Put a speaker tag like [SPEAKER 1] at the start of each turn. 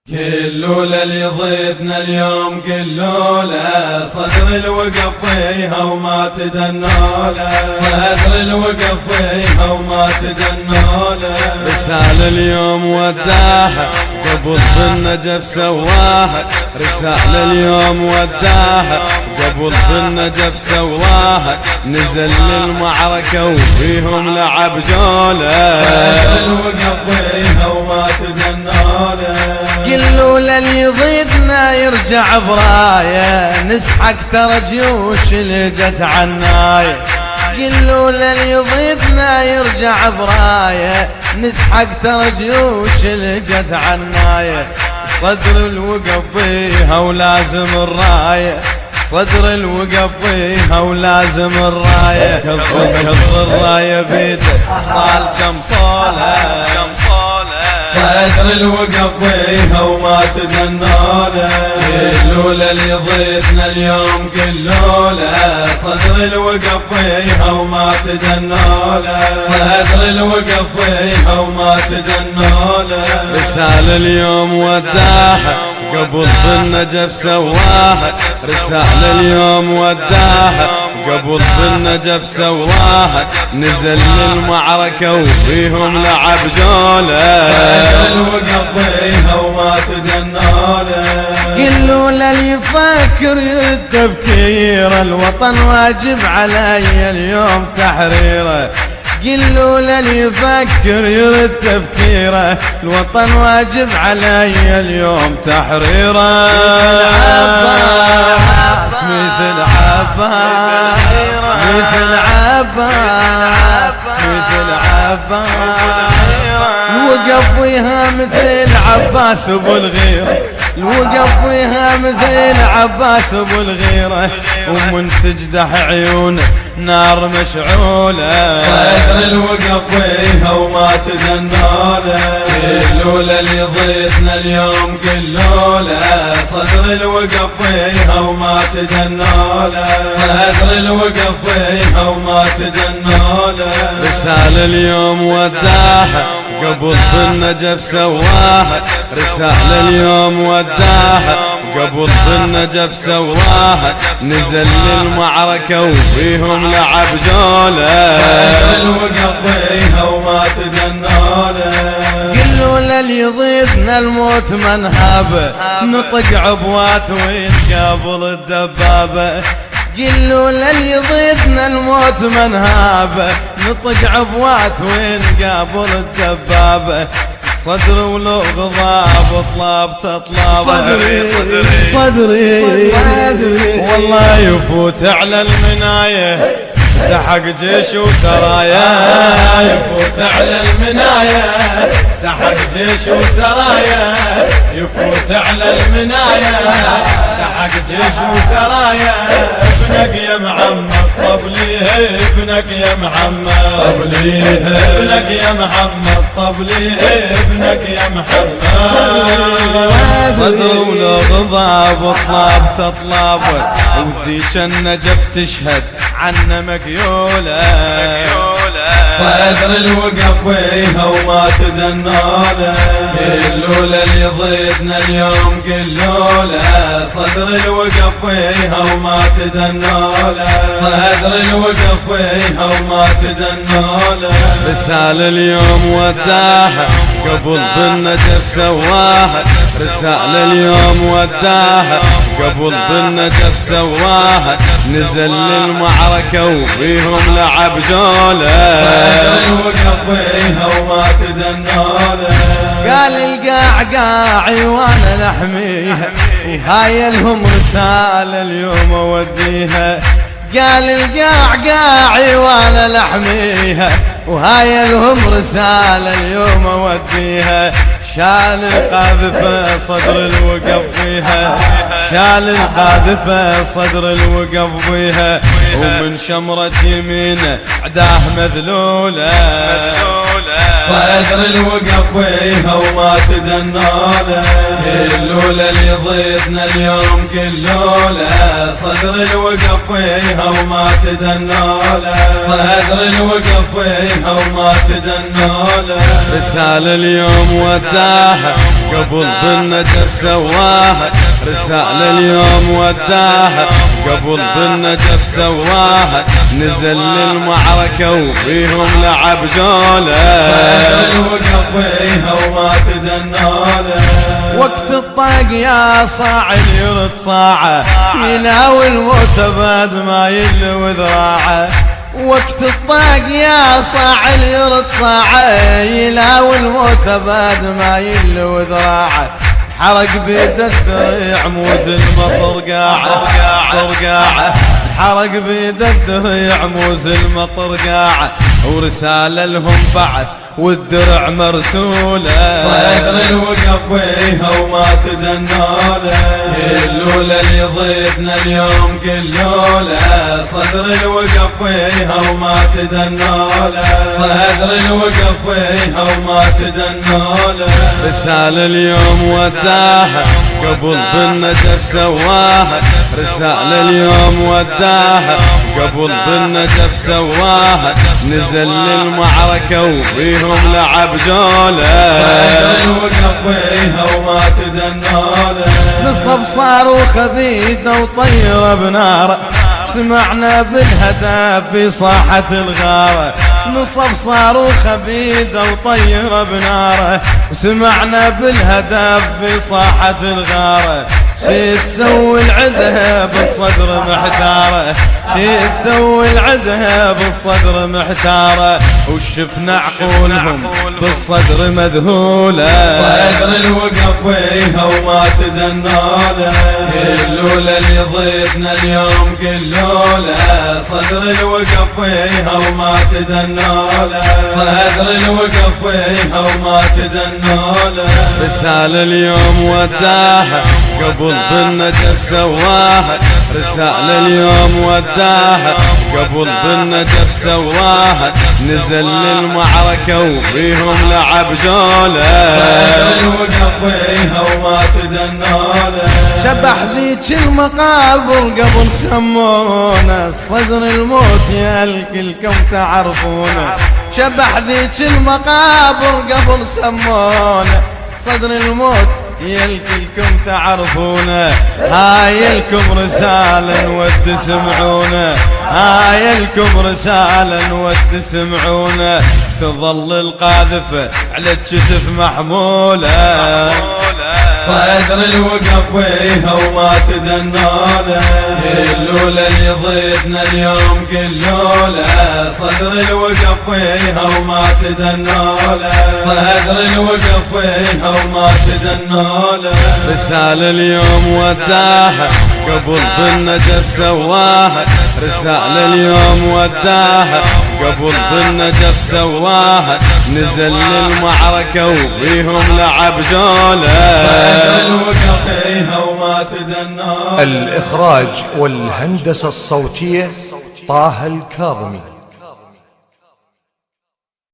[SPEAKER 1] كلوا اللي ضيفنا اليوم كلوا له صدر الوقف فيها وما تدنوا له صدر الوقف فيها وما تدنوا له
[SPEAKER 2] رسالة اليوم وداها قبل بالنجف سواها رسالة اليوم وداها قبل بالنجف سواها نزل للمعركة وفيهم لعب جولة
[SPEAKER 1] صدر الوقف فيها وما تدنوا له
[SPEAKER 2] قلوا للي ضدنا يرجع برايه نسحق ترى جيوش اللي جت عنايه قلوا للي ضدنا يرجع برايه نسحق ترى جيوش اللي جت عنايه صدر الوقف فيها ولازم الرايه صدر الوقف فيها ولازم الرايه كبر الرايه بيده صال كم صوله
[SPEAKER 1] صدر الوقف فيها وما تدنوا له كلوا اللي ضيفنا اليوم كلوا له صدر الوقف فيها وما تدنوا له صدر الوقف فيها وما تدنوا له
[SPEAKER 2] رسالة اليوم وداها قبل بالنجف سواها رسالة اليوم وداها قبل بالنجف سواها نزل للمعركة وفيهم لعب جولة
[SPEAKER 1] صدر الوقف فيها وما تدنوا له
[SPEAKER 2] قلوا للي يفكر التفكير الوطن واجب علي اليوم تحريره قلوا للي يفكر يرد تفكيره الوطن واجب علي اليوم تحريره مثل عباس مثل عباس مثل عباس الوقف ويها مثل عباس ابو الغيره الوقف ويها مثل عباس ابو الغيره ومن تجدح عيونه نار مشعوله
[SPEAKER 1] صدر الوقف فيها وما تدنوا له كلوا اللي ضيفنا اليوم كلوا له صدر الوقف فيها وما تدنوا له صدر الوقف فيها وما تدنوا له
[SPEAKER 2] رسالة اليوم وداها قبل بالنجف سواها رسالة اليوم وداها قبل بالنجف سواها نزل للمعركة وفيهم لعب جولة
[SPEAKER 1] صدر الوقف فيها وما تدنوا له
[SPEAKER 2] قلوا للي ضيفنا الموت منهابه نطق عبوات وينقابل الدبابة قلوا للي ضيفنا الموت منهابه نطق عبوات وينقابل الدبابة صدر ولو غضاب طلاب تطلاب
[SPEAKER 1] صدري
[SPEAKER 2] صدري والله يفوت على المناية سحق جيش وسرايا
[SPEAKER 1] يفوت على المناية
[SPEAKER 2] سحق جيش وسرايا
[SPEAKER 1] يفوت على المناية
[SPEAKER 2] سحق جيش وسرايا
[SPEAKER 1] ابنك يا محمد طبليه ابنك يا محمد طبليه ابنك يا محمد طبليه ابنك يا محمد
[SPEAKER 2] صدر ولو غضاب طلاب تطلاب وذيك النجف تشهد عنا مكيولة
[SPEAKER 1] صدر الوقف فيها وما تدنوا له كلوا اللي ضيفنا اليوم كلوا له صدر الوقف فيها وما تدنوا له صدر الوقف فيها وما تدنوا له
[SPEAKER 2] رسالة اليوم وداها قبل بالنجف سواها رسالة اليوم وداها قبل بالنجف سواها نزل للمعركة وفيهم لعب جولة
[SPEAKER 1] صدر الوقف فيها وما تدنوا له
[SPEAKER 2] قال القاع قاعي وانا نحميها وهاي لهم رسالة اليوم اوديها قال القاع قاعي وانا لحميها وهاي لهم رسالة اليوم اوديها شال القاذفة صدر الوقف فيها شال القاذفة صدر الوقف فيها ومن شمرة يمينه عداه مذلولة
[SPEAKER 1] صدر الوقف فيها وما تدنوا له كلوا اللي ضيفنا اليوم كلوا له صدر الوقف فيها وما تدنوا له صدر الوقف فيها وما تدنوا له
[SPEAKER 2] رسالة اليوم وداها قبل بالنجف سواها رسالة اليوم وداها قبل بالنجف سواها نزل للمعركة وفيهم لعب جولة
[SPEAKER 1] وقضيها وما تدناله
[SPEAKER 2] وقت الطاق يا صاع يرد صاعه يناول متباد ما يلو ذراعه وقت الطاق يا صاع يرد صاعه يناول متباد ما يلو ذراعه حرق بيد الدريع موز المطر قاعه حرق بيد الدريع موز المطر قاعه ورسالة لهم بعث والدرع مرسولة
[SPEAKER 1] صدر الوقف ويها وما تدناله اللولة اللي ضيفنا اليوم كلولة صدر الوقف ويها وما تدناله صدر الوقف ويها وما تدناله
[SPEAKER 2] رسالة اليوم وداها قبل بالنجف سواها رسالة اليوم وداها قبل بالنجف سواها نزل للمعركة وفيهم لعب جولة
[SPEAKER 1] صدر الوقف ويها وما تدناله
[SPEAKER 2] نصب صاروخ بيده وطير بناره سمعنا بالهدف في صاحة الغارة نصب صاروخ بيده وطير بناره وسمعنا بالهدف في صاحة الغارة شي تسوي العدها بالصدر محتارة شي تسوي العدها بالصدر محتارة وشفنا عقولهم بالصدر مذهولة
[SPEAKER 1] صدر الوقف ويها وما تدناله اللولة اللي ضيفنا اليوم كلولة صدر الوقف ويها وما تدناله صدر الوقف ويها وما تدناله
[SPEAKER 2] رسالة اليوم وداها قبل بالنجف سواها رسالة اليوم وداها قبل بالنجف سواها نزل للمعركة وفيهم لعب جولة
[SPEAKER 1] صدر الوقف ويها وما تدناله
[SPEAKER 2] شبح ذيك المقابر قبل سمونا صدر الموت يا الكلكم تعرفونه شبح ذيك المقابر قبل سمونا صدر الموت يا الكلكم تعرفونه هاي لكم رسالة نود تسمعونه هاي لكم رسالة نود تسمعونه تظل القاذفة على الكتف محمولة
[SPEAKER 1] صدر الوقف ويها وما تدناله اللولة اللي ضيفنا اليوم كلولة صدر الوقف ويها وما تدناله صدر الوقف ويها وما تدناله
[SPEAKER 2] رسالة اليوم وداها قبل بالنجف سواها رسالة اليوم وداها قبل بالنجف سواها نزل للمعركة وفيهم لعب جولة
[SPEAKER 3] الإخراج والهندسة الصوتية طه الكاظمي.